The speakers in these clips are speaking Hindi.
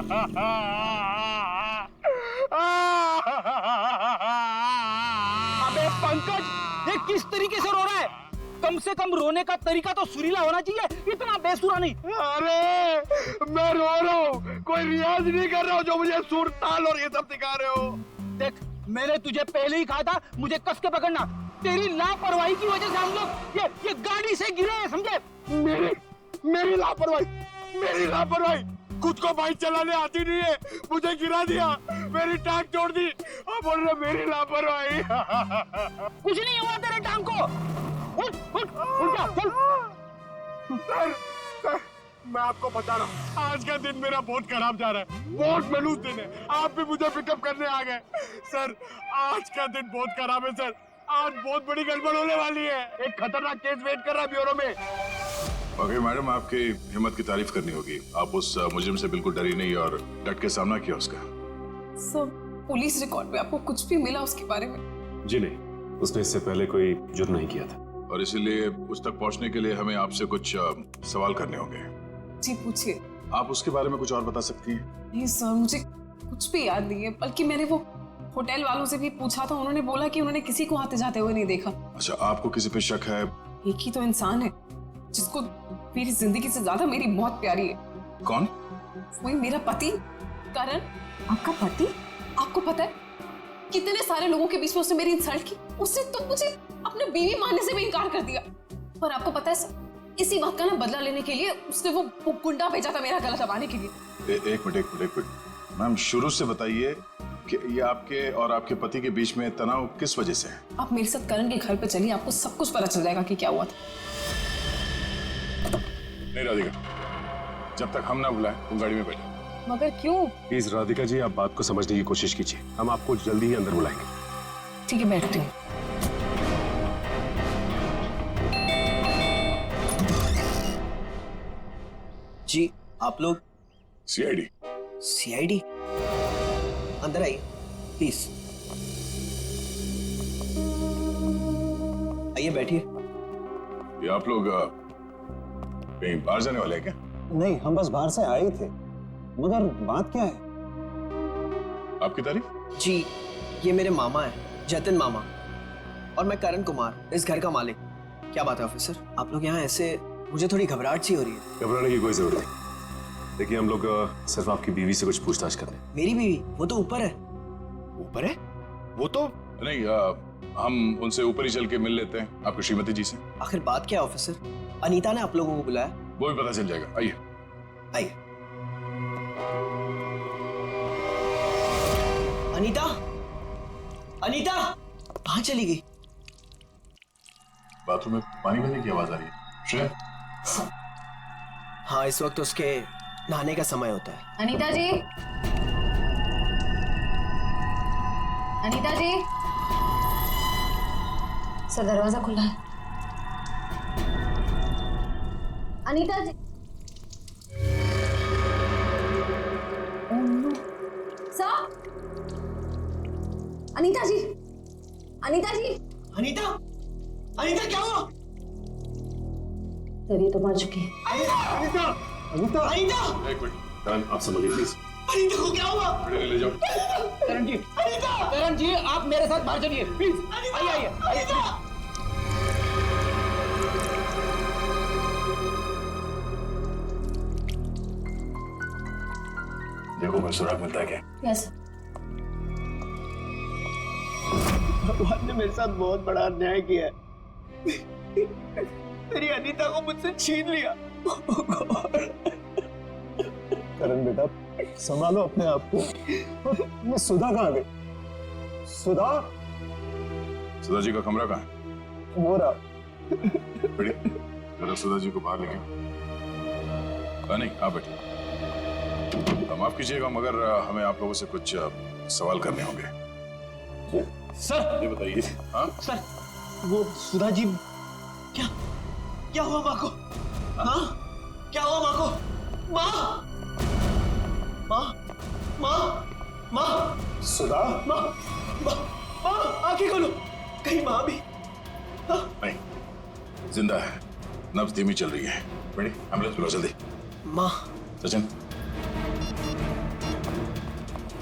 अबे पंकज, ये किस तरीके से रो रहा है? कम से कम रोने का तरीका तो सुरीला होना चाहिए, इतना बेसुरा नहीं। अरे मैं रो रहा हूँ, कोई रियाज नहीं कर रहा हूँ जो मुझे सुर ताल और ये सब सिखा रहे हो। देख, मैंने तुझे पहले ही कहा था मुझे कस के पकड़ना। तेरी लापरवाही की वजह से हम लोग ये गाड़ी से गिरे हैं, समझे? मेरी लापरवाही, खुद को बाइक चलाने आती नहीं है, मुझे गिरा दिया, मेरी टांग तोड़ दी और बोल रहे मेरी लापरवाही। कुछ नहीं हुआ तेरे टांग को। उठ जा, चल। सर, मैं आपको बता रहा हूँ, आज का दिन मेरा बहुत खराब जा रहा है, बहुत मनूस दिन है। आप भी मुझे पिकअप करने आ गए। सर, आज का दिन बहुत खराब है सर, आज बहुत बड़ी गड़बड़ होने वाली है। एक खतरनाक केस वेट कर रहा है ब्यूरो में। ओके मैडम, आपकी हिम्मत की तारीफ करनी होगी। आप उस मुजरिम से बिल्कुल डरी नहीं और डट के सामना किया उसका। सर, पुलिस रिकॉर्ड में आपको कुछ भी मिला उसके बारे में? जी नहीं, उसने इससे पहले कोई जुर्म नहीं किया था। और इसीलिए उस तक पहुंचने के लिए हमें आपसे कुछ सवाल करने होंगे। जी पूछिए। आप उसके बारे में कुछ और बता सकती हैं? नहीं सर, मुझे कुछ भी याद नहीं है, बल्कि मैंने वो होटल वालों से भी पूछा था, उन्होंने बोला कि उन्होंने किसी को आते जाते हुए नहीं देखा। अच्छा, आपको किसी पे शक है? एक ही तो इंसान है जिसको मेरी जिंदगी से ज्यादा मेरी मौत प्यारी है। कौन? वही मेरा पति करण। आपका पति? आपको पता है कितने सारे लोगों के बीच में उसने मेरी इंसल्ट की, उसने तो मुझे अपने बीवी मानने से भी इनकार कर दिया। और आपको पता है सर, इसी बात का ना बदला लेने के लिए उसने वो गुंडा भेजा था मेरा गला दबाने के लिए। एक मिनट मैम, शुरू से बताइए कि ये आपके और आपके पति के बीच में तनाव किस वजह से है? आप मेरे साथ करण के घर पे चलिए, आपको सब कुछ पता चल जाएगा कि क्या हुआ था। नहीं राधिका, जब तक हम ना बुलाएं तुम गाड़ी में बैठो। मगर क्यों? प्लीज राधिका जी, आप बात को समझने की कोशिश कीजिए, हम आपको जल्दी ही अंदर बुलाएंगे। ठीक है, बैठती हूँ। जी, आप लोग? सीआईडी। सीआईडी? अंदर आइए प्लीज। आइए बैठिए। ये आप लोग कहीं बाहर जाने वाले हैं क्या? नहीं, हम बस बाहर से आए थे, मगर बात क्या है? आपकी तारीफ? जी, ये मेरे मामा हैं, जतिन मामा, और मैं करण कुमार, इस घर का मालिक। क्या बात है ऑफिसर, आप लोग यहाँ ऐसे? मुझे थोड़ी घबराहट सी हो रही है। घबराने की कोई जरूरत नहीं। देखिए, हम लोग सिर्फ आपकी बीवी से कुछ पूछताछ कर रहे हैं। मेरी बीवी? वो तो ऊपर है। ऊपर है? वो तो नहीं, हम उनसे ऊपर ही चल के मिल लेते हैं, आपकी श्रीमती जी से। आखिर बात क्या है ऑफिसर? अनीता ने आप लोगों को बुलाया? वो भी पता चल जाएगा, आइए। आइए। अनीता, अनीता कहाँ चली गई? बाथरूम में पानी भरने की आवाज आ रही है। श्रेया? हाँ, इस वक्त उसके नहाने का समय होता है। अनीता जी, अनीता जी। सर, दरवाजा खुला है। अनीता जी। सर, अनीता जी, अनीता जी। अनीता, अनीता क्या हुआ? तेरी तो मर चुकी है। अनीता, अनीता, अनीता, एक मिनट, करण आप समझिए प्लीज। अनीता को क्या हुआ? ले जाओ। करण जी, आप मेरे साथ बाहर चलिए प्लीज। आइए। देखो कोई सुराग मिलता है क्या? यस। भगवान ने मेरे साथ बहुत बड़ा अन्याय किया है। मेरी अनीता को मुझसे छीन लिया। करण बेटा, संभालो अपने आप को। ये सुधा कहाँ गई? सुधा? सुधा जी का कमरा कहाँ है? वो रहा। बढ़िया, जरा सुधा जी को बाहर लेके। नहीं, आप बैठिए। माफ कीजिएगा, मगर हमें आप लोगों से कुछ सवाल करने होंगे। सर, ये बताइए। हाँ सर, वो सुधा जी। क्या हुआ माँ को? हाँ, क्या हुआ माँ को? माँ, माँ, माँ, माँ, सुधा? माँ, माँ, माँ, आंखें खोलो। कहीं माँ भी? नहीं, जिंदा है, नब्ज धीमी चल रही है। बड़ी एम्बुलेंस बुलाओ जल्दी। माँ। सचिन,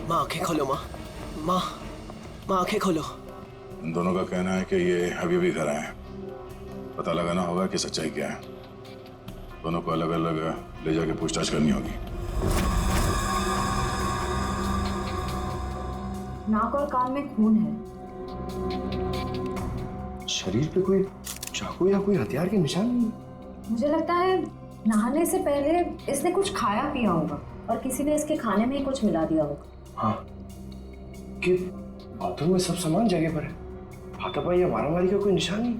माँ आंखें खोलो माँ। माँ माँ आंखें खोलो। इन दोनों का कहना है कि ये अभी अभी घर आए हैं। पता लगाना होगा कि सच्चाई क्या है। दोनों को अलग अलग ले जाके पूछताछ करनी होगी। नाक और कान में खून है। शरीर पे कोई चाकू या कोई हथियार के निशान नहीं। मुझे लगता है नहाने से पहले इसने कुछ खाया पिया होगा और किसी ने इसके खाने में ही कुछ मिला दिया होगा। हाँ, कि बाथरूम में सब सामान जगह पर है। हाथापाई या मारामारी का कोई निशान नहीं।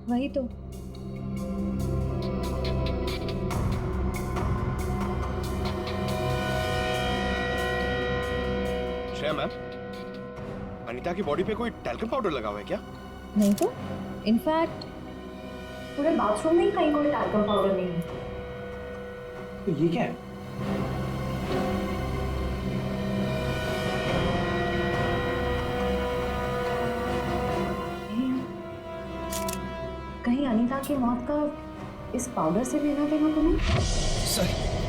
वही तो। श्रेया मैम, अनीता की बॉडी पे कोई टैल्कम पाउडर लगा हुआ है क्या? नहीं तो इनफैक्ट पूरे बाथरूम में ही कहीं कोई टैल्कम पाउडर नहीं है। तो ये क्या है? कहीं अनीता की मौत का इस पाउडर से लेना देना तो नहीं?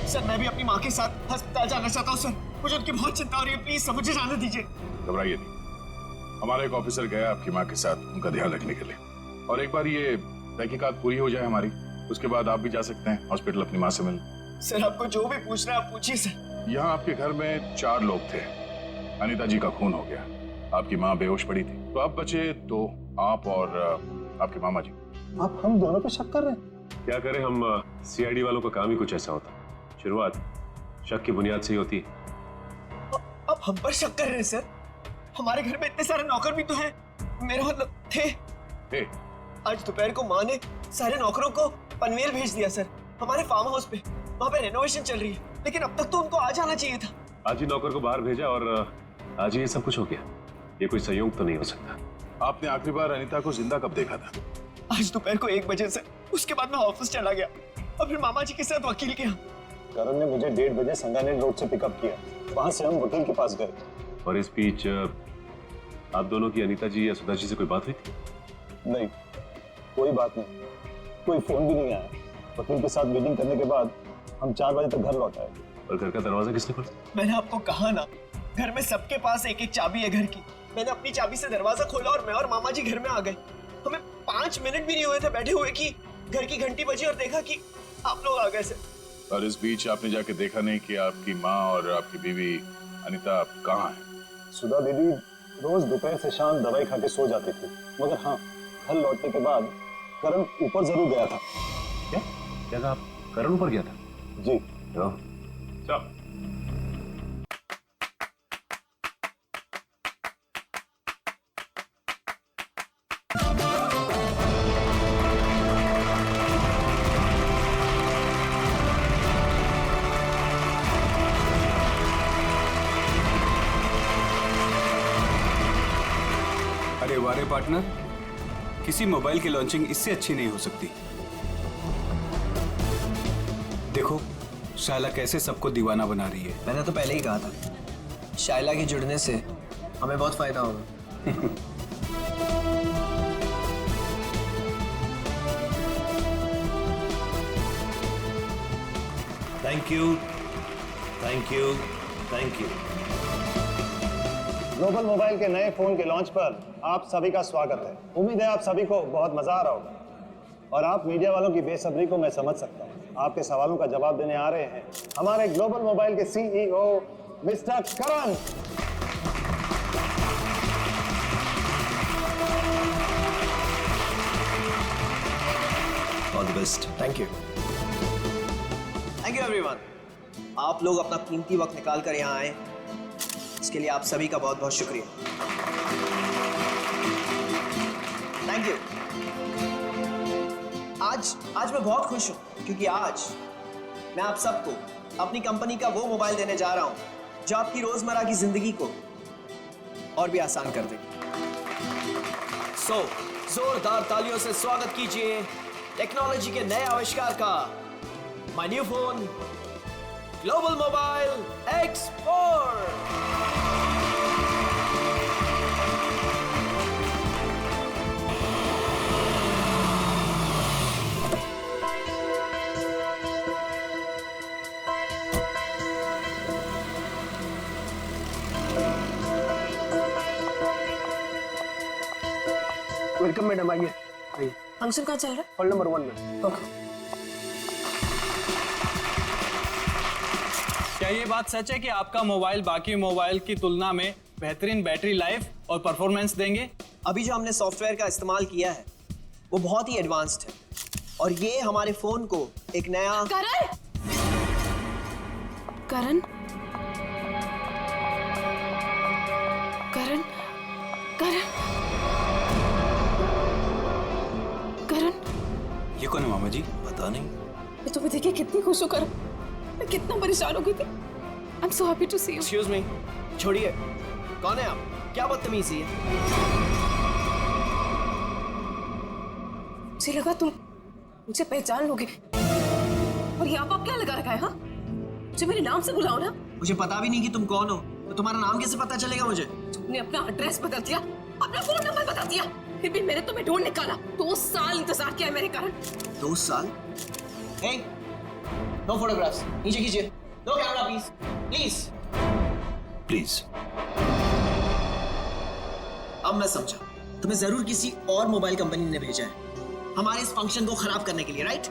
सर मैं भी अपनी माँ के साथ अस्पताल जाना चाहता हूँ सर। मुझे उनकी बहुत चिंता हो रही है, प्लीज सर मुझे जाने दीजिए। घबराइए नहीं, हमारा एक ऑफिसर गया आपकी माँ के साथ उनका ध्यान रखने के लिए। और एक बार ये तहकीकात पूरी हो जाए हमारी, उसके बाद आप भी जा सकते हैं हॉस्पिटल अपनी माँ से मिलने। सर आपको जो भी पूछना है आप पूछिए सर। यहाँ आपके घर में 4 लोग थे। अनीता जी का खून हो गया, आपकी माँ बेहोश पड़ी थी, तो आप बचे 2, आप और आपके मामा जी। आप हम दोनों पे शक कर रहे हैं? क्या करें हम, सीआईडी वालों का काम ही कुछ ऐसा होता। शुरुआत शक की बुनियाद से ही होती है। आप हम पर शक कर रहे हैं सर? हमारे घर में इतने सारे नौकर भी तो हैं। मेरा मतलब थे। हे, आज दोपहर को माँ ने सारे नौकरों को पनवेल भेज दिया सर, हमारे फार्म हाउस पे। वहाँ पे रेनोवेशन चल रही है, लेकिन अब तक तो उनको आ जाना चाहिए था। आज ही नौकर को बाहर भेजा और आज ही ये सब कुछ हो गया। ये कोई संयोग तो नहीं हो सकता। आपने आखिरी बार अनीता को जिंदा कब देखा था? आज दोपहर को 1 बजे से। उसके बाद मैं ऑफिस चला गया और फिर मामा जी के साथ वकील के यहाँ। करण ने मुझे 1:30 बजे संगानेर रोड से पिकअप किया। वहां से हम वकील के पास गए। और इस बीच आप दोनों की अनीता जी या सुधा जी से कोई बात हुई थी? नहीं, कोई बात नहीं, कोई फोन भी नहीं आया। वकील के साथ मीटिंग करने के बाद हम 4 बजे तक घर लौट आए। और घर का दरवाजा किसने खोला? मैंने आपको कहा ना, घर में सबके पास एक एक चाबी है घर की। मैंने अपनी चाबी से दरवाजा खोला और मैं और मामा जी घर में आ गए। हमें 5 मिनट भी नहीं हुए थे बैठे हुए कि घर की घंटी बजी और देखा कि आप लोग आ गए सर। और इस बीच आपने जाके देखा नहीं कि आपकी माँ और आपकी बीवी अनीता कहाँ है? सुधा दीदी रोज दोपहर से शाम दवाई खा के सो जाती थी, मगर हाँ, घर लौटने के बाद करण ऊपर जरूर गया था। क्या कहा आप? करण ऊपर गया था? जी। चलो। अरे वारे पार्टनर, किसी मोबाइल की लॉन्चिंग इससे अच्छी नहीं हो सकती। देखो शायला कैसे सबको दीवाना बना रही है। मैंने तो पहले ही कहा था, शायला के जुड़ने से हमें बहुत फायदा होगा। Thank you, thank you, thank you. Global mobile के नए फोन के लॉन्च पर आप सभी का स्वागत है। उम्मीद है आप सभी को बहुत मजा आ रहा होगा और आप मीडिया वालों की बेसब्री को मैं समझ सकता हूँ। आपके सवालों का जवाब देने आ रहे हैं हमारे ग्लोबल मोबाइल के CEO mister Karan. All the best. Thank you everyone. आप लोग अपना कीमती वक्त निकाल कर यहाँ आए, इसके लिए आप सभी का बहुत बहुत शुक्रिया। Thank you. आज मैं बहुत खुश हूं क्योंकि आज मैं आप सबको अपनी कंपनी का वो मोबाइल देने जा रहा हूं जो आपकी रोजमर्रा की जिंदगी को और भी आसान कर देगी। सो जोरदार तालियों से स्वागत कीजिए टेक्नोलॉजी के नए आविष्कार का, my new phone global mobile X4। Welcome madam, आइए आइए। फंक्शन कहाँ चल रहा है? हॉल नंबर 1 में। ओके। क्या ये बात सच है कि आपका मोबाइल बाकी मोबाइल की तुलना में बेहतरीन बैटरी लाइफ और परफॉर्मेंस देंगे? अभी जो हमने सॉफ्टवेयर का इस्तेमाल किया है वो बहुत ही एडवांस्ड है और ये हमारे फोन को एक नया करण! करण? करण? करण? करण? ये कौन है मामा जी? पता नहीं। मैं तुम्हें देखिए कितनी खुश हूँ करण। मैं कितना परेशान हो गई थी। I'm so happy to see you. Excuse me, छोड़िए। कौन है आप? क्या बदतमीजी है? मुझे लगा तुम मुझे पहचान लोगे। और यहाँ पर क्या लगा रखा है? हाँ, मुझे मेरे नाम से बुलाओ ना। मुझे पता भी नहीं कि तुम कौन हो, तो तुम्हारा नाम कैसे पता चलेगा मुझे? तुमने अपना एड्रेस बदल दिया, अपना फोन नंबर बता दिया, फिर भी मैंने तुम्हें ढूंढ निकाला। 2 साल इंतजार किया है मेरे कारण। 2 साल? Hey, no photographs. नीचे कीजिए। No camera, please. Please. Please. अब मैं समझा, तुम्हें जरूर किसी और मोबाइल कंपनी ने भेजा है हमारे इस फंक्शन को खराब करने के लिए, राइट?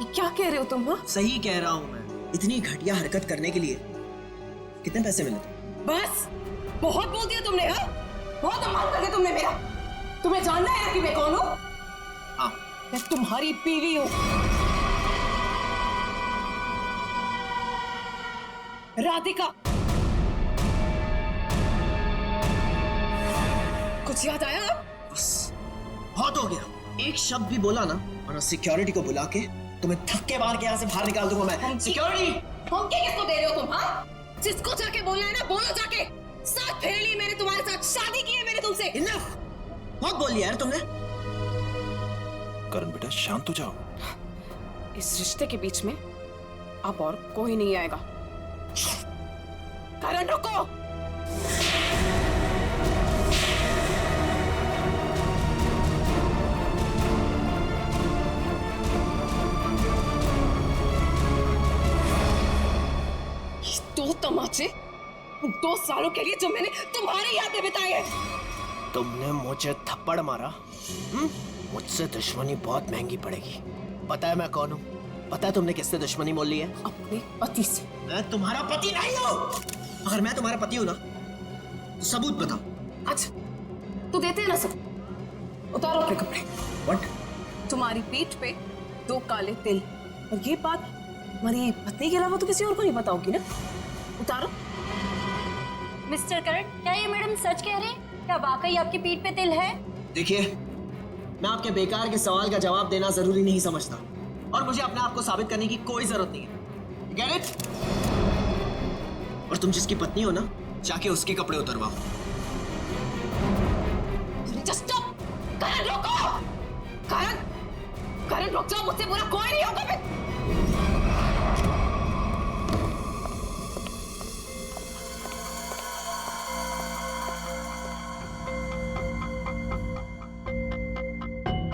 ये क्या कह रहे हो तुम? हाँ, सही कह रहा हूं मैं। इतनी घटिया हरकत करने के लिए कितने पैसे मिले थे? बस बहुत बोल दिया तुमने। हाँ, बहुत अपमान कर दिया तुमने मेरा। तुम्हें जानना है कि मैं कौन हूँ? हाँ, मैं तुम्हारी बीवी हूँ, राधिका। कुछ याद आया? बस बहुत हो गया। एक शब्द भी बोला ना, वरना सिक्योरिटी को बुला के तुम्हें धक्के मार के यहाँ से बाहर निकाल दूंगा मैं। सिक्योरिटी! धमकी किसको दे रहे हो तुम? हाँ, जिसको जाके बोलना है ना बोलो जाके। साथ फेर ली मैंने तुम्हारे साथ, शादी की है मैंने तुमसे। इनफ! बहुत बोल लिया यार तुमने। करण बेटा शांत हो जाओ। इस रिश्ते के बीच में अब और कोई नहीं आएगा। करण रुको! ये 2 तमाचे 2 सालों के लिए जो मैंने तुम्हारे याद में बिताए हैं। तुमने मुझे थप्पड़ मारा। मुझसे दुश्मनी बहुत महंगी पड़ेगी। पता है मैं कौन हूँ? पता है तुमने किससे दुश्मनी मोल ली है? अपने पति से। मैं तुम्हारा पति नहीं हूँ। अगर मैं तुम्हारा पति हूँ ना, तो सबूत बताओ। अच्छा, तो देते हैं ना सब। उतारो अपने कपड़े। What? तुम्हारी पीठ पे 2 काले तिल, और ये बात हमारी पत्नी के अलावा तो किसी और को नहीं पता होगी ना। उतारो। मिस्टर करण, क्या ये मैडम सच कह रहे हैं? क्या वाकई आपकी पीठ पे तिल है? देखिए, मैं आपके बेकार के सवाल का जवाब देना जरूरी नहीं समझता, और मुझे अपने आप को साबित करने की कोई जरूरत नहीं है। Get it? और तुम जिसकी पत्नी हो ना, जाके उसके कपड़े उतरवाओ। Just stop! करण रोको! करण! करण रुक जाओ, मुझसे बुरा कोई नहीं होगा। मैं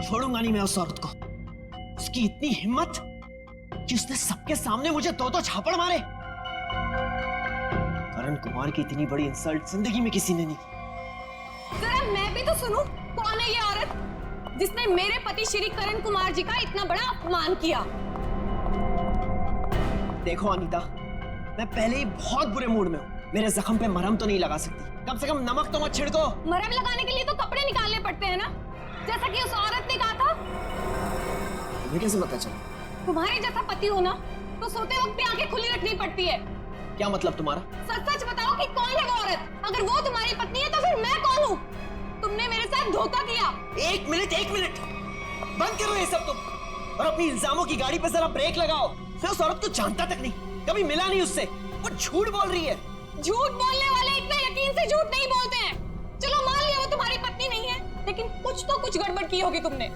छोड़ूंगा नहीं मैं उस औरत को। उसकी इतनी हिम्मत कि उसने सबके सामने मुझे 2 झापड़ मारे। करण कुमार की इतनी बड़ी इंसल्ट जिंदगी में किसी ने नहीं की। जरा मैं भी तो सुनूं, कौन है ये औरत जिसने मेरे पति श्री करण कुमार जी का इतना बड़ा अपमान किया? देखो अनीता, मैं पहले ही बहुत बुरे मूड में हूँ। मेरे जख्म पे मरहम तो नहीं लगा सकती, कम से कम नमक तो मत छिड़को। मरहम लगाने के लिए तो कपड़े निकालने पड़ते हैं ना, जैसा कि उस औरत ने कहा था। तुम्हें कैसे पता चला? तुम्हारे जैसा पति हो ना, तो सोते वक्त भी आंखें खुली रखनी पड़ती है। क्या मतलब तुम्हारा? सच सच बताओ कि कौन है वो औरत? अगर वो तुम्हारी पत्नी है तो फिर मैं कौन हूँ? तुमने मेरे साथ धोखा किया। एक मिनट बंद करो ये सब तुम, और अपनी इल्जामों की गाड़ी पे जरा ब्रेक लगाओ। मैं उस औरत को जानता तक नहीं, कभी मिला नहीं उससे। वो झूठ बोल रही है। झूठ बोलने वाले इतने यकीन से झूठ नहीं बोलते हैं। चलो मान लिया वो तुम्हारी पत्नी नहीं है, लेकिन कुछ तो कुछ गड़बड़ की होगी तुमने।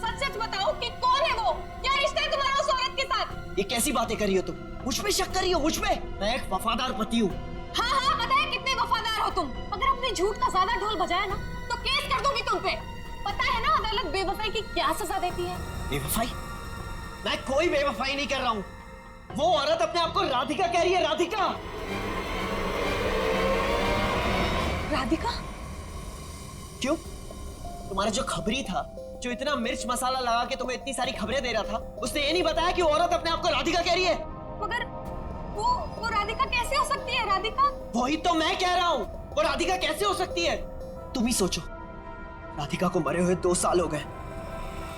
सच सच बताओ कि कौन है वो? क्या रिश्ता है तुम्हारा उस औरत के साथ? ये कैसी बातें कर रही हो तुम? मुझ पे शक कर रही हो? मुझ पे? मैं एक वफादार पति हूँ। हाँ पता है कितने वफादार हो तुम। अगर अपने झूठ का ज्यादा ढोल बजाया ना तो केस कर दूंगी तुम पे। पता है ना अदालत बेवफाई की क्या सजा देती है? बेवफाई? मैं कोई बेवफाई नहीं कर रहा हूँ। वो औरत अपने आप को राधिका कह रही है। राधिका? राधिका? क्यों? तुम्हारा जो खबरी था, जो इतना मिर्च मसाला लगा के तुम्हें इतनी सारी खबरें दे रहा था, उसने ये नहीं बताया कि वो औरत अपने आप को राधिका कह रही है। मगर वो राधिका कैसे हो सकती है? राधिका वही तो मैं कह रहा हूँ, वो राधिका कैसे हो सकती है? तुम ही सोचो, राधिका को मरे हुए 2 साल हो गए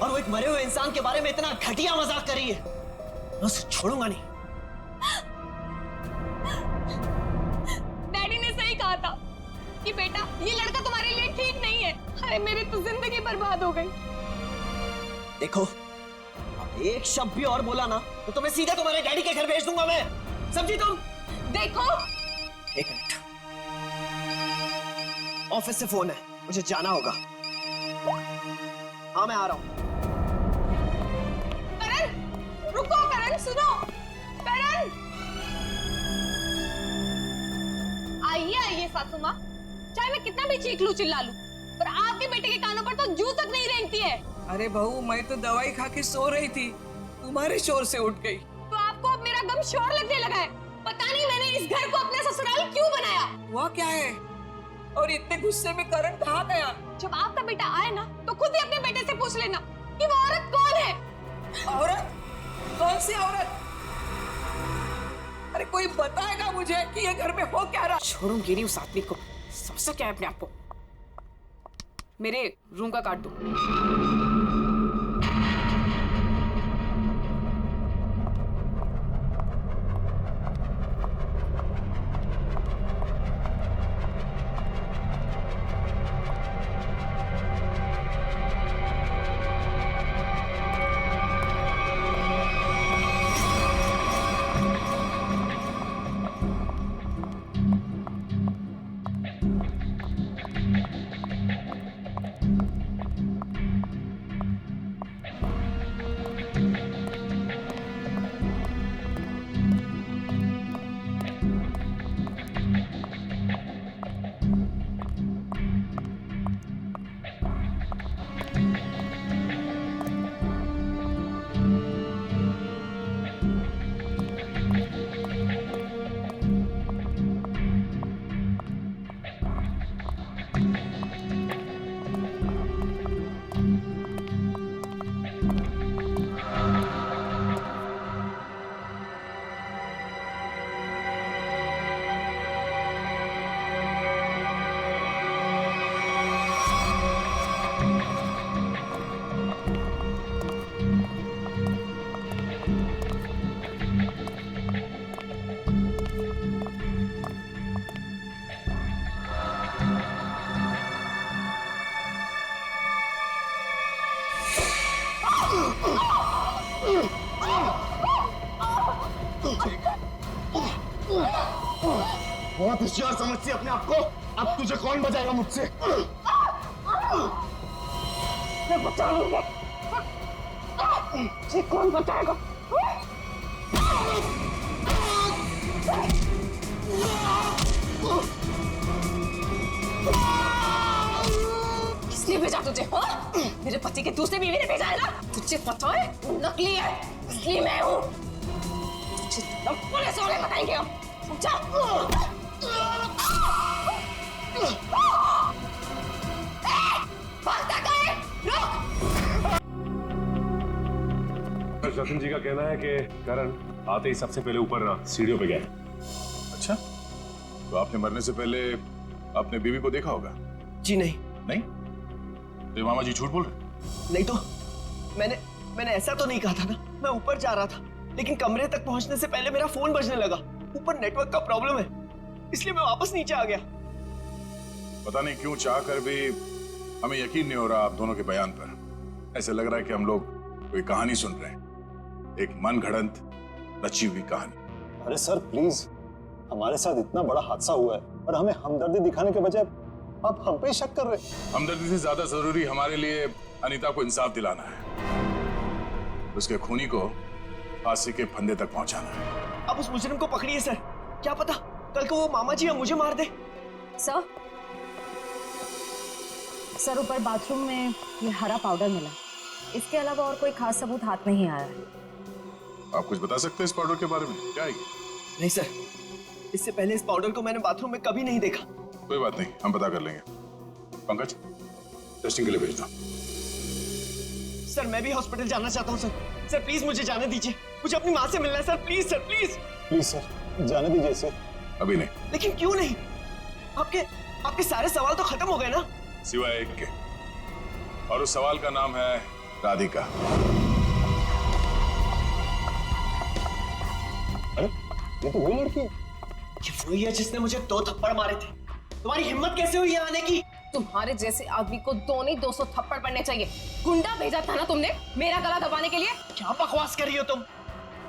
और वो एक मरे हुए इंसान के बारे में इतना घटिया मजाक कर रही है। मैं उसे छोड़ूंगा नहीं। डैडी ने सही कहा था कि बेटा ये लड़का तुम्हारे लिए ठीक नहीं है। अरे मेरी तो जिंदगी बर्बाद हो गई। देखो, अब एक शब्द भी और बोला ना तो तुम्हें सीधे तुम्हारे डैडी के घर भेज दूंगा मैं, समझी तुम? देखो, एक मिनट, ऑफिस से फोन है, मुझे जाना होगा। हाँ मैं आ रहा हूँ। करण, रुको करण, सुनो करण। आइए सासू माँ, चाहे मैं कितना भी चीख लूं चिल्ला लूं, पर आपके बेटे के कानों पर तो जू तक नहीं रेंगती है। अरे बहू, मैं तो दवाई खा के सो रही थी, तुम्हारे शोर से उठ गई। तो आपको अब मेरा गम शोर लगने लगा है। पता नहीं मैंने इस घर को अपने ससुराल क्यों बनाया। हुआ क्या है? और इतने गुस्से में करण कहाँ गया? जब आपका बेटा आए ना तो खुद ही अपने बेटे से पूछ लेना कि वो औरत कौन है। औरत? कौन सी औरत? अरे कोई बताएगा मुझे कि ये घर में हो क्या रहा? छोड़ूंगी नहीं उस आदमी को। समझ क्या है अपने आप को। मेरे रूम का काट दो। बहुत होशियार समझती है अपने आप को। अब तुझे कौन बचाएगा मुझसे? मैं बचा लूंगा। तुझे कौन बचाएगा? किसने भेजा तुझे? हाँ? मेरे पति के दूसरे बीवी ने भेजा है ना? तुझे पता है वो नकली है, इसलिए मैं हूँ। तुझे तो पुलिस वाले बताएंगे हम, समझा? भागता कहाँ है? रुक! जतिन जी का कहना है कि करण आते ही सबसे पहले ऊपर सीढ़ियों पे गया। अच्छा, तो आपने मरने से पहले अपने बीवी को देखा होगा? जी नहीं। नहीं? तो मामा जी झूठ बोल रहे? नहीं तो मैंने ऐसा तो नहीं कहा था ना। मैं ऊपर जा रहा था, लेकिन कमरे तक पहुंचने से पहले मेरा फोन बजने लगा। ऊपर नेटवर्क का प्रॉब्लम है, इसलिए मैं वापस नीचे आ गया। पता नहीं क्यों चाह कर भी हमें यकीन नहीं हो रहा आप दोनों के बयान पर। ऐसे लग रहा है कि हम लोग कोई कहानी सुन रहे हैं, एक मन घड़ंत रची हुई कहानी। अरे सर प्लीज, हमारे साथ इतना बड़ा हादसा हुआ है और हमें हमदर्दी दिखाने के बजाय आप हम पे शक कर रहे हैं। हमदर्दी से ज्यादा जरूरी हमारे लिए अनीता को इंसाफ दिलाना है, उसके खूनी को फांसी के फंदे तक पहुंचाना है। अब उस मुजरिम को पकड़िए सर, क्या पता कल को वो मामा जी या मुझे मार दे। सर ऊपर बाथरूम में ये हरा पाउडर मिला, इसके अलावा और कोई खास सबूत हाथ में ही आया है। आप कुछ बता सकते हैं इस पाउडर के बारे में? क्या है ये? नहीं सर, इससे पहले इस पाउडर को मैंने बाथरूम में कभी नहीं देखा। कोई बात नहीं, हम पता कर लेंगे। पंकज, टेस्टिंग के लिए भेज दो। सर मैं भी हॉस्पिटल जाना चाहता हूँ सर। सर प्लीज मुझे जाने दीजिए, मुझे अपनी माँ से मिलना है sir. Please sir, please please sir, जाने दीजिए इसे। अभी नहीं। लेकिन क्यों नहीं? आपके सारे सवाल तो खत्म हो गए ना, सिवाय एक के, और उस सवाल का नाम है राधिका। अरे ये तो वही लड़की है। ये वही है जिसने मुझे 2 थप्पड़ मारे थे। तुम्हारी हिम्मत कैसे हुई यहाँ आने की? तुम्हारे जैसे आदमी को 2 नहीं 200 थप्पड़ पड़ने चाहिए। गुंडा भेजा था ना तुमने मेरा गला दबाने के लिए? क्या बकवास कर रही हो तुम?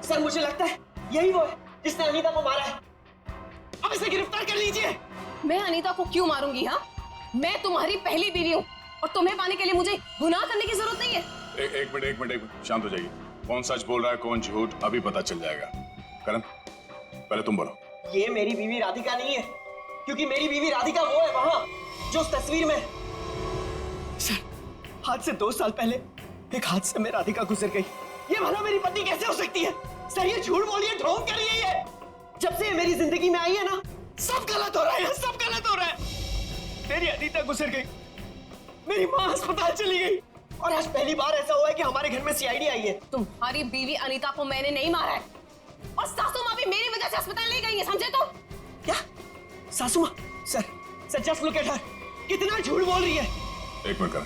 सर मुझे लगता है यही वो है जिसने अनीता को मारा है। अब इसे गिरफ्तार कर लीजिए। मैं अनीता को क्यों मारूंगी? हाँ, मैं तुम्हारी पहली बीवी हूँ और तुम्हें पाने के लिए मुझे गुनाह करने की जरूरत नहीं है। एक मिनट, शांत हो जाइए। कौन सच बोल रहा है कौन झूठ अभी पता चल जाएगा। करण पहले तुम बोलो। ये मेरी बीवी राधिका नहीं है, क्योंकि मेरी बीवी राधिका वो है वहां जो उस तस्वीर में। सर आज से 2 साल पहले एक हादसे में राधिका गुजर गई। ये भला मेरी पत्नी कैसे हो सकती है? सर ये झूठ बोलिए, ढोंग कर रही है ये। जब से ये मेरी जिंदगी में आई है ना, सब गलत हो रहा है, सब गलत हो रहा है। मेरी अनीता गुजर गई, मेरी माँ अस्पताल चली गई, और आज पहली बार ऐसा हुआ है कि हमारे घर में सीआईडी आई है। तुम्हारी बीवी अनीता को मैंने नहीं मारा है, और सासू माँ भी मेरी वजह से अस्पताल ले गई है, समझे? तो क्या सासू माँ? Sir just look at her, कितना झूठ बोल रही है। एक मिनट करण।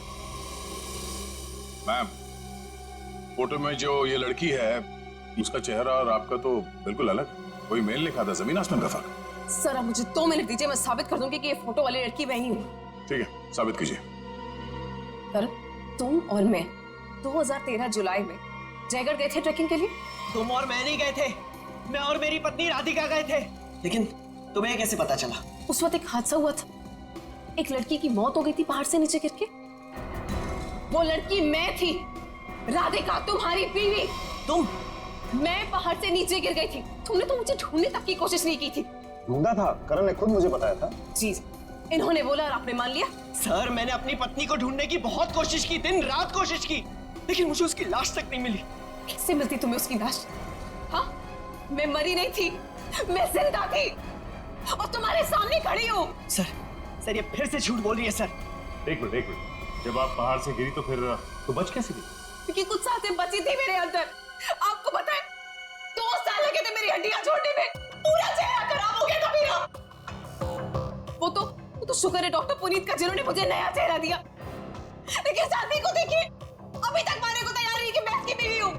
मैम, फोटो में जो ये लड़की है उसका चेहरा और आपका तो बिल्कुल अलग, कोई मेल नहीं खाता, जमीन आसमान का फर्क। सर अब मुझे 2 मिनट दीजिए, मैं साबित कर दूंगी कि ये फोटो वाली लड़की वही हूँ। ठीक है, साबित कीजिए। करण, तुम और मैं 2013 जुलाई में जयगढ़ गए थे ट्रैकिंग के लिए। तुम और मैं नहीं गए थे, मैं और मेरी पत्नी राधिका गए थे। लेकिन तुम्हें कैसे पता चला? उस वक्त एक हादसा हुआ था, एक लड़की की मौत हो गई थी पहाड़ से नीचे गिर के। वो लड़की मैं थी, राधिका तुम्हारी बीवी। तुम? मैं पहाड़ से नीचे गिर गई थी, तुमने तो मुझे ढूंढने तक की कोशिश नहीं की थी। ढूंढा था, करण ने खुद मुझे बताया था। जी, इन्होंने बोला और आपने मान लिया। सर मैंने अपनी पत्नी को ढूंढने की बहुत कोशिश की, दिन रात कोशिश की, लेकिन मुझे उसकी लाश तक नहीं मिली। कैसे मिलती तुम्हें उसकी लाश? हाँ, मैं मरी नहीं थी, मैं जिंदा थी और तुम्हारे सामने खड़ी हूँ। सर ये फिर से झूठ बोल रही है सर। एक मिनट, जब आप पहाड़ से गिरी तो फिर तो बच कैसे गई? क्योंकि कुछ सांसें बची थी मेरे अंदर। आपको पता है 2 साल लगे थे मेरी हड्डियां छोड़ने में, पूरा चेहरा खराब हो गया था मेरा। वो तो शुक्र है डॉक्टर पुनीत का जिन्होंने मुझे नया चेहरा दिया, लेकिन साथी को देखिए, अभी तक मारने को तैयार नहीं कि मैं इसकी बीवी हूँ।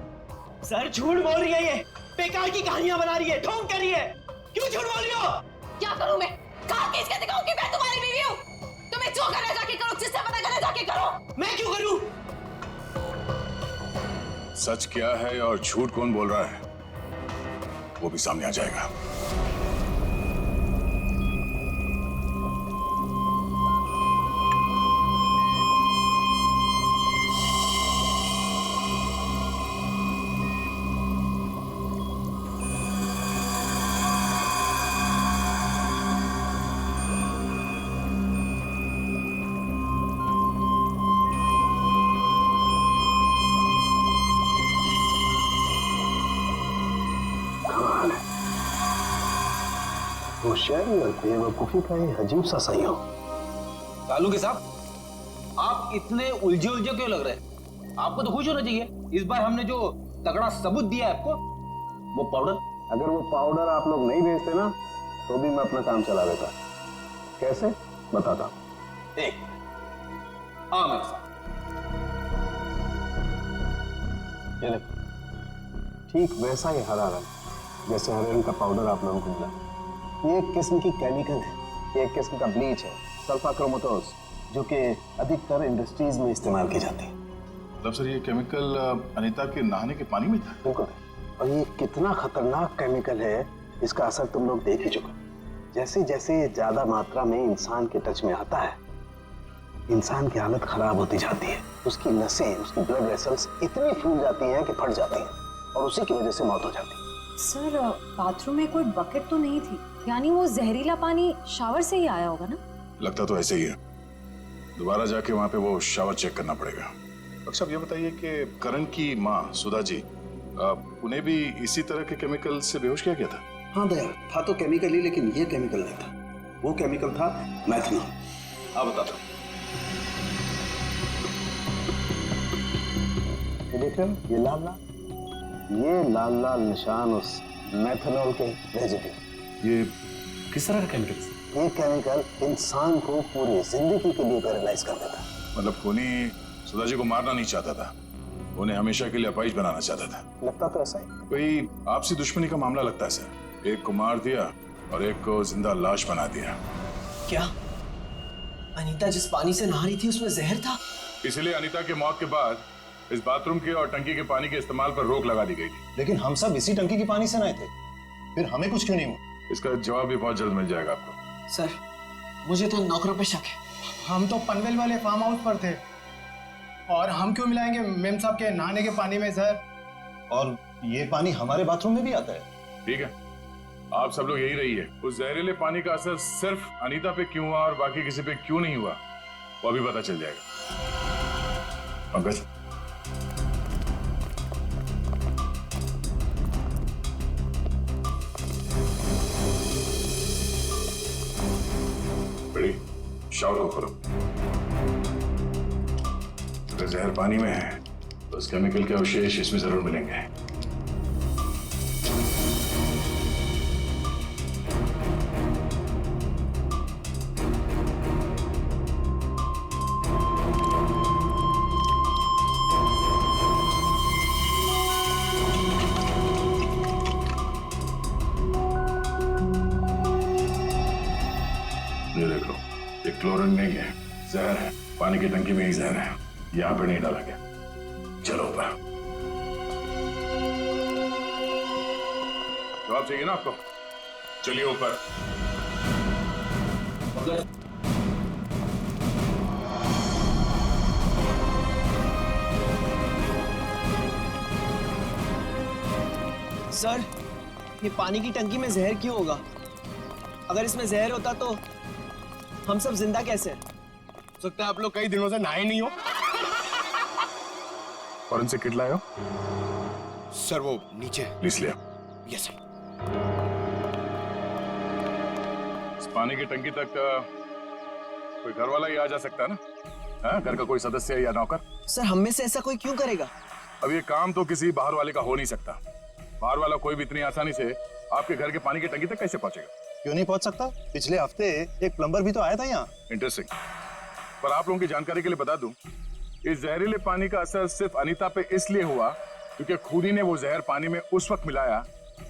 सर झूठ बोल रही है, ये बेकार की कहानियां बना रही है, ढोंग कर रही है। क्यों झूठ बोल रही हो? क्या करूं मैं? कहां खींच के दिखाऊं कि मैं तुम्हारी बीवी हूं? तुम्हें जो करना जाके करो, जिससे पता करना जाके करो। मैं क्यों करूं? सच क्या है और झूठ कौन बोल रहा है वो भी सामने आ जाएगा। होशियारी और बेवकूफी का ये अजीब सा संयोग। कालू के साहब, आप इतने उलझे क्यों लग रहे हैं? आपको तो खुश होना चाहिए, इस बार हमने जो तगड़ा सबूत दिया है आपको, वो पाउडर। अगर वो पाउडर आप लोग नहीं भेजते ना तो भी मैं अपना काम चला देता। कैसे बताता? एक हाँ मेरे साथ। ये देखो, ठीक वैसा ही हरा रंग जैसे हरे रंग का पाउडर आप लोगों को मिला। ये एक किस्म की केमिकल है, ये एक किस्म का ब्लीच है, सल्फा क्रोमेटोज, जो कि अधिकतर इंडस्ट्रीज में इस्तेमाल की जाती है। मतलब सर ये केमिकल अनीता के नहाने के पानी में था? बिल्कुल। और ये कितना खतरनाक केमिकल है इसका असर तुम लोग देख ही चुके। जैसे जैसे ज्यादा मात्रा में इंसान के टच में आता है, इंसान की हालत खराब होती जाती है। उसकी नसें, उसकी ब्लड वेसल्स इतनी फूल जाती हैं कि फट जाती हैं और उसी की वजह से मौत हो जाती है। सर बाथरूम में कोई बकेट तो नहीं थी, यानी वो जहरीला पानी शावर से ही आया होगा ना? लगता तो ऐसे ही है। दोबारा जाके वहां पे वो शावर चेक करना पड़ेगा। डॉक्टर साहब ये बताइए कि करण की माँ सुधा जी, उन्हें भी इसी तरह के केमिकल से बेहोश किया गया था? हाँ दया, था तो केमिकल ही, लेकिन ये केमिकल नहीं था। वो केमिकल था मैथनॉल। हाँ बताता हूँ। देख रहे हो ये लाल लाल निशान उस मेथनॉल के रेजिड्यू। ये किस तरह का केमिकल? ये केमिकल इंसान को पूरी जिंदगी के लिए पैरालाइज कर देता। मतलब खूनी सुधा जी को मारना नहीं चाहता था, उन्हें हमेशा के लिए अपाहिज बनाना चाहता था। लगता तो ऐसा ही। कोई आपसी दुश्मनी का मामला लगता है सर। एक को मार दिया और एक को जिंदा लाश बना दिया। क्या अनीता जिस पानी से नहा रही थी उसमें जहर था? इसलिए अनीता की मौत के बाद इस बाथरूम के और टंकी के पानी के इस्तेमाल पर रोक लगा दी गई थी। लेकिन हम सब इसी टंकी के पानी से नहाए थे, फिर हमें कुछ क्यों नहीं हुआ? इसका जवाब भी बहुत जल्द मिल जाएगा आपको। सर मुझे तो नौकरों पे शक है। हम तो पनवेल वाले फार्म हाउस पर थे, और हम क्यों मिलाएंगे मेम साहब के नहाने के पानी में सर? और ये पानी हमारे बाथरूम में भी आता है। ठीक है, आप सब लोग यही रहिए। उस जहरीले पानी का असर सिर्फ अनीता पे क्यों हुआ और बाकी किसी पे क्यों नहीं हुआ, वो अभी पता चल जाएगा। पंकज, बड़ी शावर को खोलो। अगर जहर पानी में है तो उस केमिकल के अवशेष इसमें जरूर मिलेंगे। ये देखो, ये क्लोरीन नहीं है, जहर है। पानी की टंकी में ही जहर है, यहाँ पे नहीं डाला गया। चलो ऊपर। जवाब चाहिए ना आपको? चलिए ऊपर। सर ये पानी की टंकी में जहर क्यों होगा? अगर इसमें जहर होता तो हम सब जिंदा कैसे? हो सकता है आप लोग कई दिनों से नहाए नहीं हो। फॉरेंसिक किट लाए हो? सर वो नीचे। प्लीज लिया। Yes sir. इस पानी की टंकी तक कोई घर वाला ही आ जा सकता है ना? हाँ, घर का कोई सदस्य या नौकर? सर हम में से ऐसा कोई क्यों करेगा? अब ये काम तो किसी बाहर वाले का हो नहीं सकता। बाहर वाला कोई भी इतनी आसानी से आपके घर के पानी की टंकी तक कैसे पहुंचेगा? क्यों नहीं पहुंच सकता? पिछले हफ्ते एक प्लम्बर भी तो आया था यहाँ। इंटरेस्टिंग। पर आप लोगों की जानकारी के लिए बता दूं, इस जहरीले पानी का असर सिर्फ अनीता पे इसलिए हुआ क्योंकि खूनी ने वो जहर पानी में उस वक्त मिलाया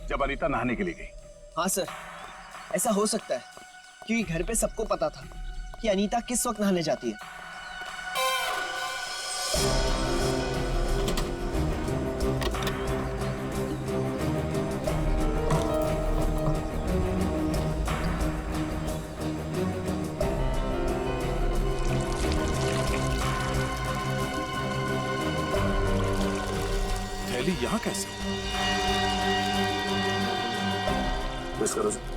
जब अनीता नहाने के लिए गई। हाँ सर, ऐसा हो सकता है क्योंकि घर पे सबको पता था कि अनीता किस वक्त नहाने जाती है। थैली यहाँ कैसे? बस करो सर।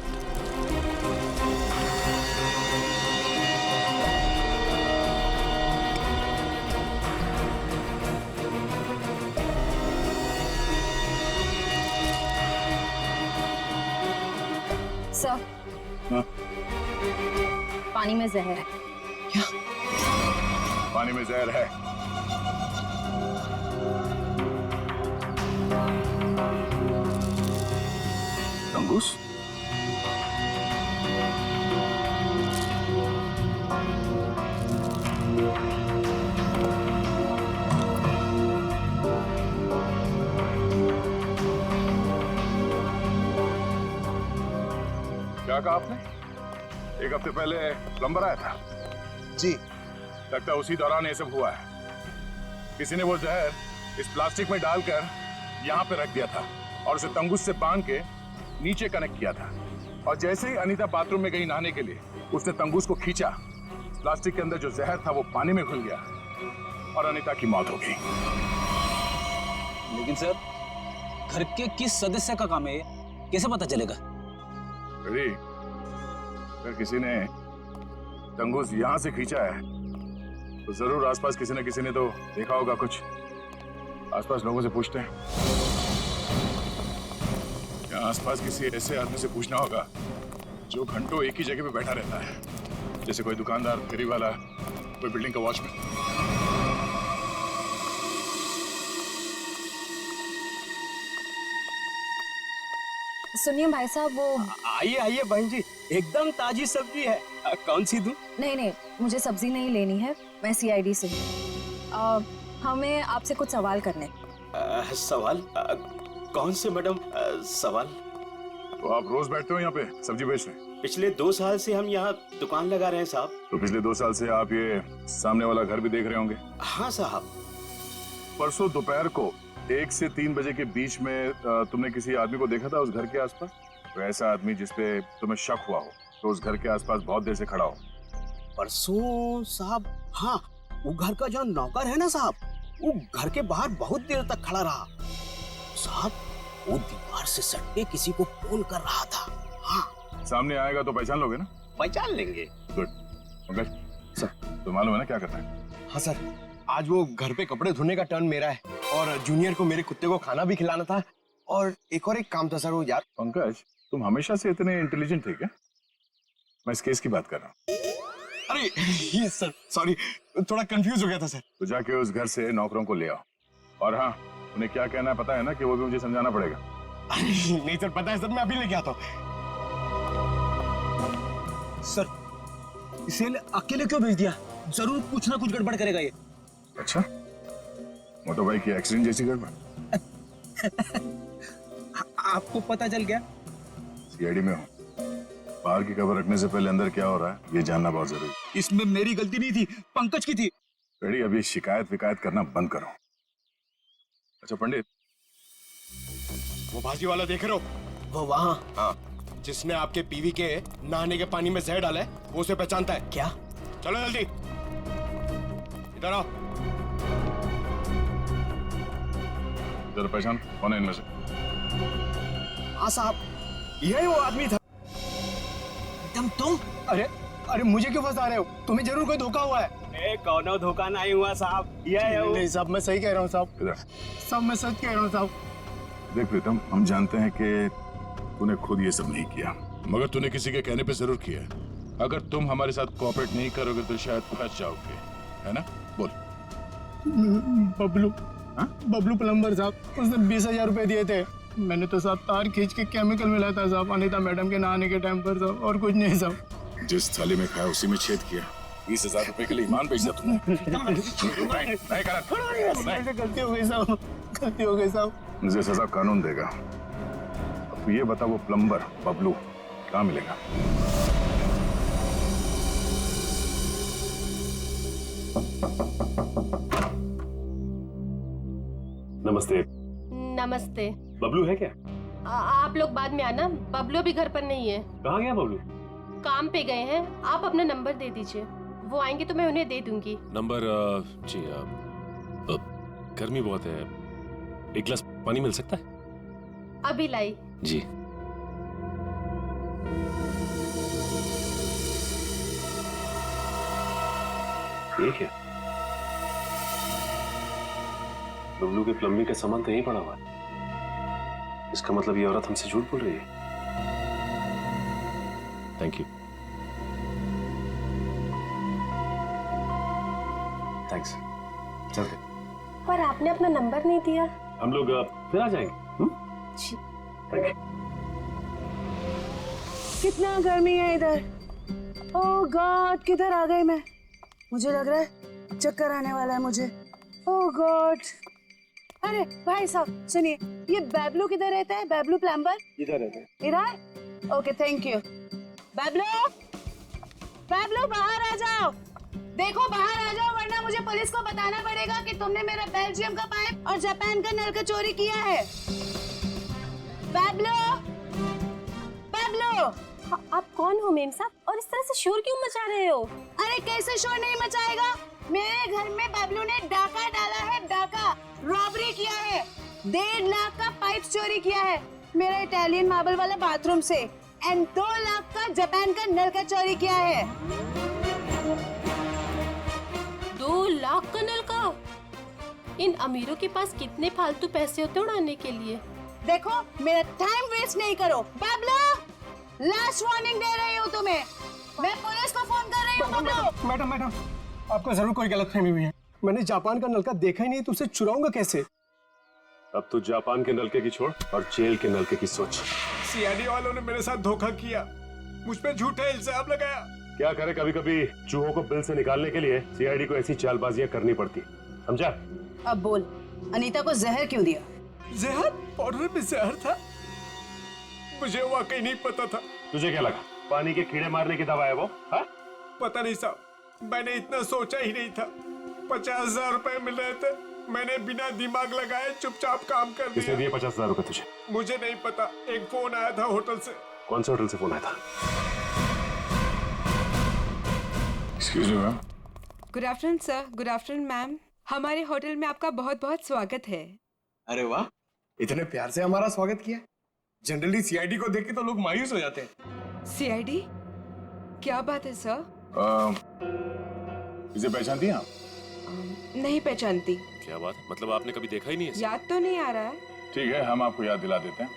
सर हाँ? पानी में जहर है। क्या? पानी में जहर है? अंकुश? क्या कहा आपने? एक हफ्ते पहले प्लम्बर आया था? जी। लगता है उसी दौरान ये सब हुआ है। किसी ने वो जहर इस प्लास्टिक में डालकर यहाँ पे रख दिया था और उसे तंगुस से बांध के नीचे कनेक्ट किया था। और जैसे ही अनीता बाथरूम में गई नहाने के लिए, उसने तंगुस को खींचा। प्लास्टिक के अंदर जो जहर था वो पानी में घुल गया और अनीता की मौत हो गई। लेकिन सर, घर के किस सदस्य का काम है ये? कैसे पता चलेगा? अरे, अगर किसी ने तंगुस यहाँ से खींचा है तो जरूर आसपास किसी न किसी ने तो देखा होगा कुछ। आसपास लोगों से पूछते हैं। क्या आसपास किसी ऐसे आदमी से पूछना होगा जो घंटों एक ही जगह पे बैठा रहता है, जैसे कोई दुकानदार, फेरी वाला, कोई बिल्डिंग का वॉचमैन। सुनिए भाई साहब, वो आइए आइए बहन जी, एकदम ताजी सब्जी है। कौन सी दूं? नहीं, मुझे सब्जी नहीं लेनी है, मैं सीआईडी से हूँ। हमें आपसे कुछ सवाल करने। सवाल? कौन से मैडम सवाल? तो आप रोज बैठते हो यहाँ पे सब्जी बेचने? पिछले 2 साल से हम यहाँ दुकान लगा रहे हैं साहब। तो पिछले 2 साल से आप ये सामने वाला घर भी देख रहे होंगे? हाँ साहब। परसों दोपहर को 1 से 3 बजे के बीच में तुमने किसी आदमी को देखा था उस घर के आसपास? तो ऐसा आदमी जिसपे तुम्हें शक हुआ हो, तो उस घर के आसपास बहुत देर से खड़ा हो। परसों साहब, हाँ, वो घर का जो नौकर है ना साहब, वो घर के बाहर बहुत देर तक खड़ा रहा साहब। वो दीवार से सट के किसी को फोन कर रहा था। हाँ, सामने आएगा तो पहचान लोगे ना? पहचान लेंगे। गुड। पंकज सर, तो मालूम है ना क्या करना है? हाँ सर, आज वो घर पे कपड़े धोने का टर्न मेरा है और जूनियर को मेरे कुत्ते को खाना भी खिलाना था और एक काम था सर वो यार। पंकज, तुम हमेशा से इतने इंटेलिजेंट थे क्या? मैं इस केस की बात कर रहा हूँ। अरे ये सर सॉरी, थोड़ा कंफ्यूज हो गया था सर। तो जाके उस घर से नौकरों को ले आओ, और हाँ, उन्हें क्या कहना है पता है ना, कि वो भी मुझे समझाना पड़ेगा। नहीं सर, पता है सर, मैं अभी लेके आता हूँ। सर, इसे अकेले क्यों भेज दिया? जरूर कुछ ना कुछ गड़बड़ करेगा ये। अच्छा, मोटो भाई की एक्सीडेंट जैसी गड़बड़? आपको पता चल गया? सीआईडी में हूँ, बाहर की खबर रखने से पहले अंदर क्या हो रहा है ये जानना बहुत जरूरी। इसमें मेरी गलती नहीं थी, पंकज की थी। रेडी, अभी शिकायत विकायत करना बंद करो। अच्छा पंडित, वो भाजी वाला देख रहे हो? वो वहाँ, हाँ, जिसने आपके पीवी के नहाने के पानी में जहर डाला है, वो उसे पहचानता है क्या? चलो जल्दी इधर आओ। जरा पहचान कौन है इनमें से? हाँ साहब, यही वो आदमी था। तुम? अरे मुझे क्यों फंसा रहे हो? तुम्हें जरूर कोई धोखा हुआ है। कौनो धोखा नहीं हुआ साहब, ये है वो। नहीं साहब, मैं सही कह रहा हूँ साहब। साहब मैं सच कह रहा हूँ साहब। देख प्रीतम, हम जानते हैं कि तूने खुद ये सब नहीं किया, मगर तूने किसी के कहने पे जरूर किया। अगर तुम हमारे साथ कोऑपरेट नहीं करोगे तो शायद फंस जाओगे, है ना? बोल। बबलू प्लम्बर साहब, उसने 20,000 रुपए दिए थे। मैंने तो साहब तार खींच के केमिकल मिलाया था साहब, अनीता मैडम के नहाने के टाइम पर साहब, और कुछ नहीं साहब। जिस थाली में खाया उसी में छेद किया। 20,000 रुपए के लिए ईमान बेच दिया तुमने। गलती हो गई साहब, गलती हो गई साहब। मुझे सजा कानून देगा। अब ये बता, वो प्लम्बर बबलू कहाँ मिलेगा? नमस्ते। नमस्ते। बबलू है क्या? आप लोग बाद में आना, बबलू अभी घर पर नहीं है। कहाँ गया बबलू? काम पे गए हैं। आप अपना नंबर दे दीजिए, वो आएंगे तो मैं उन्हें दे दूंगी। नंबर? जी, गर्मी बहुत है, एक गिलास पानी मिल सकता है? अभी लाई। जी। ये क्या? बबलू के प्लम्बिंग का सामान तो यहीं पड़ा हुआ है। इसका मतलब ये औरत हमसे झूठ बोल रही है। Thank you. थैंक्स। चलते। पर आपने अपना नंबर नहीं दिया। हम लोग फिर आ जाएंगे। जी। Thank you. कितना गर्मी है इधर। ओह गॉड, किधर आ गई मैं? मुझे लग रहा है चक्कर आने वाला है मुझे। ओह गॉड। अरे भाई साहब सुनिए, ये बबलू किधर रहता है? बबलू प्लम्बर इधर रहता है। इधर? Okay thank you. Bablu, Bablu बाहर आ जाओ। देखो बाहर आ जाओ, वरना मुझे पुलिस को बताना पड़ेगा कि तुमने मेरा बेल्जियम का पाइप और जापान का नल का चोरी किया है। बबलू, बबलू। आप कौन हो मेम साहब, और इस तरह से शोर क्यों मचा रहे हो? अरे कैसे शोर नहीं मचाएगा? मेरे घर में बबलू ने डाका डाला है, डाका रॉबरी किया है। 1.5 लाख का पाइप चोरी किया है मेरा इटालियन मार्बल वाला बाथरूम से, एंड 2 लाख का जापान का नल का चोरी किया है। 2 लाख का नल का? इन अमीरों के पास कितने फालतू पैसे होते उड़ाने के लिए। देखो मेरा टाइम वेस्ट नहीं करो। बबलू, लास्ट वार्निंग दे रही हूँ तुम्हें, मैं पुलिस को फोन कर रही हूँ। बबलू। मैडम, आपको जरूर कोई गलतफहमी हुई है। मैंने जापान का नलका देखा ही नहीं, तो उसे चुराऊंगा कैसे? अब तो जापान के नलके की छोड़ और जेल के नलके की सोच। सीआईडी वालों ने मेरे साथ धोखा किया, मुझ पे झूठा इल्जाम लगाया। क्या करे, कभी कभी चूहों को बिल से निकालने के लिए सीआईडी को ऐसी चालबाजियां करनी पड़ती, समझा? अब बोल, अनीता को जहर क्यों दिया? जहर? पाउडर में जहर था? मुझे वाकई नहीं पता था। तुझे क्या लगा पानी के कीड़े मारने की दवा है वो? हा? पता नहीं साहब, मैंने इतना सोचा ही नहीं था। 50,000 रुपए मिल रहे थे, मैंने बिना दिमाग लगाए चुपचाप काम कर दिया। किसने दिए 50,000 रुपए तुझे? मुझे नहीं पता, एक फोन आया था होटल से। कौन से होटल से फोन आया था? Excuse me ma'am. Good afternoon sir. Good afternoon ma'am. हमारे होटल में आपका बहुत बहुत स्वागत है। अरे वाह, इतने प्यार से हमारा स्वागत किया। जनरली सीआईडी को देख के तो लोग मायूस हो जाते हैं। सीआईडी? क्या बात है सर? इसे पहचानती हैं आप? नहीं पहचानती। क्या बात, मतलब आपने कभी देखा ही नहीं है? याद तो नहीं आ रहा है। ठीक है, हम आपको याद दिला देते हैं।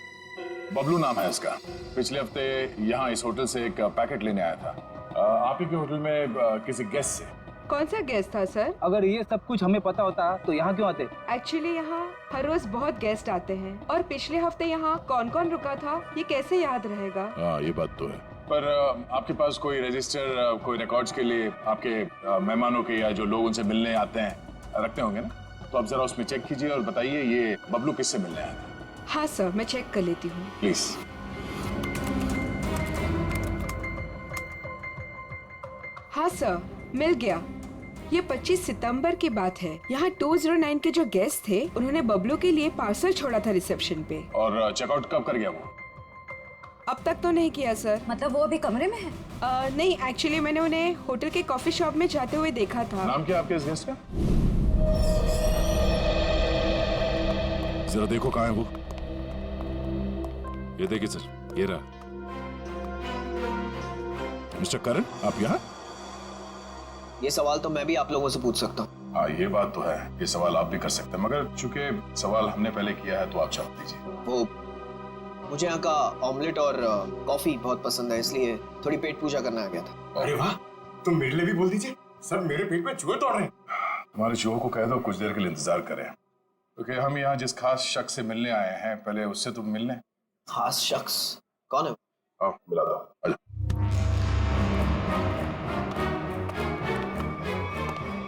बबलू नाम है इसका। पिछले हफ्ते यहाँ इस होटल से एक पैकेट लेने आया था आप ही के होटल में किसी गेस्ट से। कौन सा गेस्ट था सर? अगर ये सब कुछ हमें पता होता तो यहाँ क्यों आते? एक्चुअली यहाँ हर रोज बहुत गेस्ट आते हैं और पिछले हफ्ते यहाँ कौन कौन रुका था ये कैसे याद रहेगा? हाँ, ये बात तो है। पर आपके पास कोई रजिस्टर, कोई रिकॉर्ड्स के लिए आपके मेहमानों के या जो लोग उनसे मिलने आते हैं रखते होंगे ना? तो आप जरा उसमें चेक कीजिए और बताइए ये बबलू किससे मिलने आया था। हाँ सर, मैं चेक कर लेती हूँ। प्लीज। हाँ सर, मिल गया। ये 25 सितंबर की बात है। यहाँ 209 के जो गेस्ट थे उन्होंने बबलू के लिए पार्सल छोड़ा था रिसेप्शन पे। और चेकआउट कब कर गया वो? अब तक तो नहीं किया सर। मतलब वो अभी कमरे में है? नहीं, एक्चुअली मैंने उन्हें होटल के कॉफी शॉप में जाते हुए देखा था। नाम क्या आपके इस गेस्ट का? जरा देखो कहाँ है वो। ये देखिए सर, ये रहा। मिस्टर करण, आप यहाँ? ये सवाल तो मैं भी आप लोगों से पूछ सकता हूँ। हाँ, ये बात तो है, ये सवाल आप भी कर सकते हैं, मगर चूंकि सवाल हमने पहले किया है तो आप जवाब दीजिए। वो मुझे यहाँ का ऑमलेट और कॉफी बहुत पसंद है, इसलिए थोड़ी पेट पूजा करना आ गया था। अरे वाह, तुम मेरे लिए भी बोल दीजिए। सब मेरे पेट में चूहे तोड़ रहे हैं। तुम्हारे चूहों को कह दो कुछ देर के लिए इंतजार करें, क्योंकि हम यहाँ जिस खास शख्स से मिलने आए हैं पहले उससे तुम मिलने। खास शख्स कौन है? आओ मिला दो। आजा।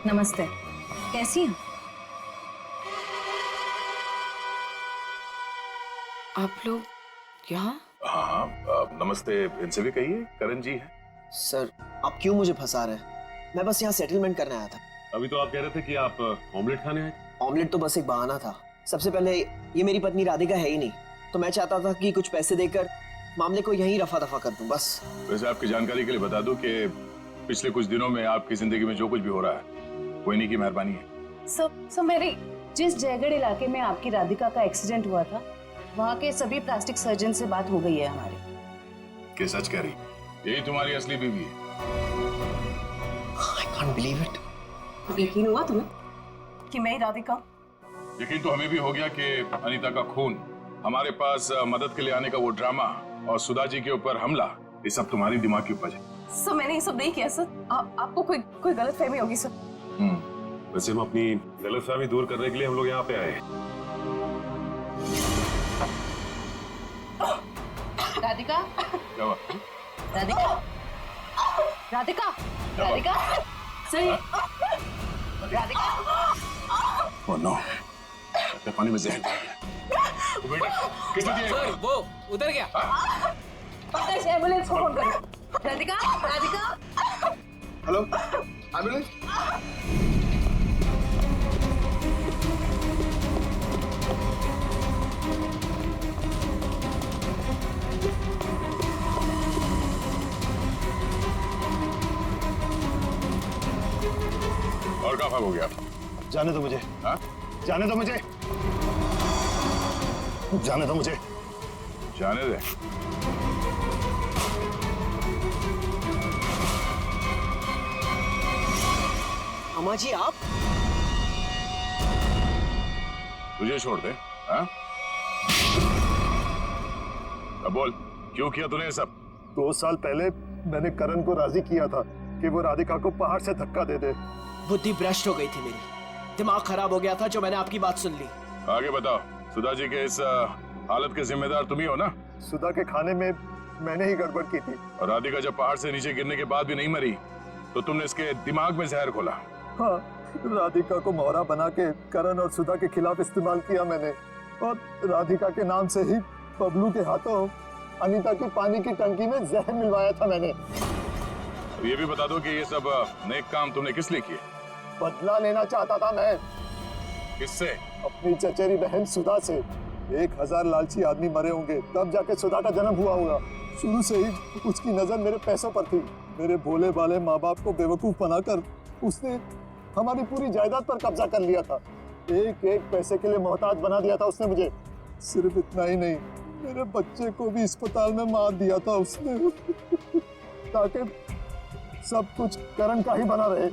नमस्ते, कैसी हैं? आप लोग यहाँ? हाँ, नमस्ते इनसे भी कहिए, करण जी है। सर, आप क्यों मुझे फंसा रहे हैं? मैं बस यहाँ सेटलमेंट करने आया था। अभी तो आप कह रहे थे कि आप ऑमलेट खाने आए। ऑमलेट तो बस एक बहाना था। सबसे पहले ये मेरी पत्नी राधिका है ही नहीं, तो मैं चाहता था कि कुछ पैसे देकर मामले को यहीं रफा दफा कर दूं, बस। वैसे आपकी जानकारी के लिए बता दूं कि पिछले कुछ दिनों में आपकी जिंदगी में जो कुछ भी हो रहा है कोई नहीं की मेहरबानी है। सर मेरी जिस जयगढ़ इलाके में आपकी राधिका का एक्सीडेंट हुआ था, वहाँ के सभी प्लास्टिक सर्जन से बात हो गई है हमारी। क्या सच कह रही? यही तुम्हारी असली बीवी है? I can't believe it. यकीन हुआ तुम्हें कि मैं राधिका? यकीन तो हमें भी हो गया कि अनीता का खून, हमारे पास मदद के लिए आने का वो ड्रामा और सुधा जी के ऊपर हमला, ये सब तुम्हारी दिमाग की उपज है। सर मैंने ये सब नहीं किया सर। आपको कोई गलतफहमी होगी सर। वैसे हम अपनी गलतफहमी दूर करने के लिए हम लोग यहाँ पे आए हैं। राधिका, क्या बात? राधिका, राधिका, राधिका, सही, राधिका। ओह नो, पानी में जहर डाल दिया। तो बेटा, किसने दिया? सर, वो उधर गया। एम्बुलेंस को फोन करो। राधिका, राधिका। Hello, ambulance. और कहाँ भाग हो गया? जाने दो मुझे। हाँ? जाने दो मुझे। जाने दो मुझे। जाने दे। अम्मा जी, आप? तुझे छोड़ दे? हाँ? अब बोल, क्यों किया तूने ये सब? 2 साल पहले मैंने करण को राजी किया था कि वो राधिका को पहाड़ से धक्का दे दे। बुद्धि भ्रष्ट हो गई थी मेरी, दिमाग खराब हो गया था जो मैंने आपकी बात सुन ली। आगे बताओ, सुधा जी के इस हालत के जिम्मेदार तुम ही हो ना? सुधा के खाने में मैंने ही गड़बड़ की थी। और राधिका जब पहाड़ से नीचे गिरने के बाद भी नहीं मरी तो तुमने इसके दिमाग में जहर घोला। हाँ, राधिका को मोहरा बना के करण और सुधा के खिलाफ इस्तेमाल किया मैंने, और राधिका के नाम से ही बबलू के हाथों अनीता की पानी की टंकी में जहर मिलवाया था मैंने। अब ये भी बता दो कि ये सब नेक काम तुमने किस लिए किए? बदला लेना चाहता था मैं। किससे? अपनी चचेरी बहन सुधा से। 1000 लालची आदमी मरे होंगे तब जाके सुधा का जन्म हुआ होगा। शुरू से ही उसकी नजर मेरे पैसों पर थी। मेरे भोले भाले माँ बाप को बेवकूफ बनाकर उसने हमारी पूरी जायदाद पर कब्जा कर लिया था। एक एक पैसे के लिए मोहताज बना दिया था उसने मुझे। सिर्फ इतना ही नहीं, मेरे बच्चे को भी अस्पताल में मार दिया था उसने ताकि सब कुछ करण का ही बना रहे।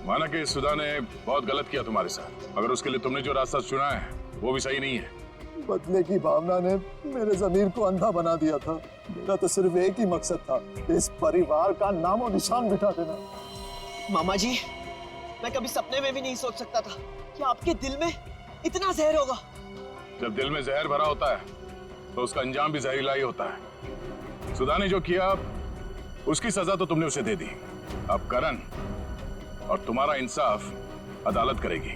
माना कि सुधा ने बहुत गलत किया तुम्हारे साथ, अगर उसके लिए तुमने जो रास्ता चुना है वो भी सही नहीं है। बदले की भावना ने मेरे जमीर को अंधा बना दिया था। मेरा तो सिर्फ एक ही मकसद था, इस परिवार का नामो निशान मिटा देना। मामा जी, मैं कभी सपने में भी नहीं सोच सकता था कि आपके दिल में इतना जहर होगा। जब दिल में जहर भरा होता है तो उसका अंजाम भी जहरीला ही होता है। सुधा ने जो किया उसकी सजा तो तुमने उसे दे दी। अब करण और तुम्हारा इंसाफ अदालत करेगी।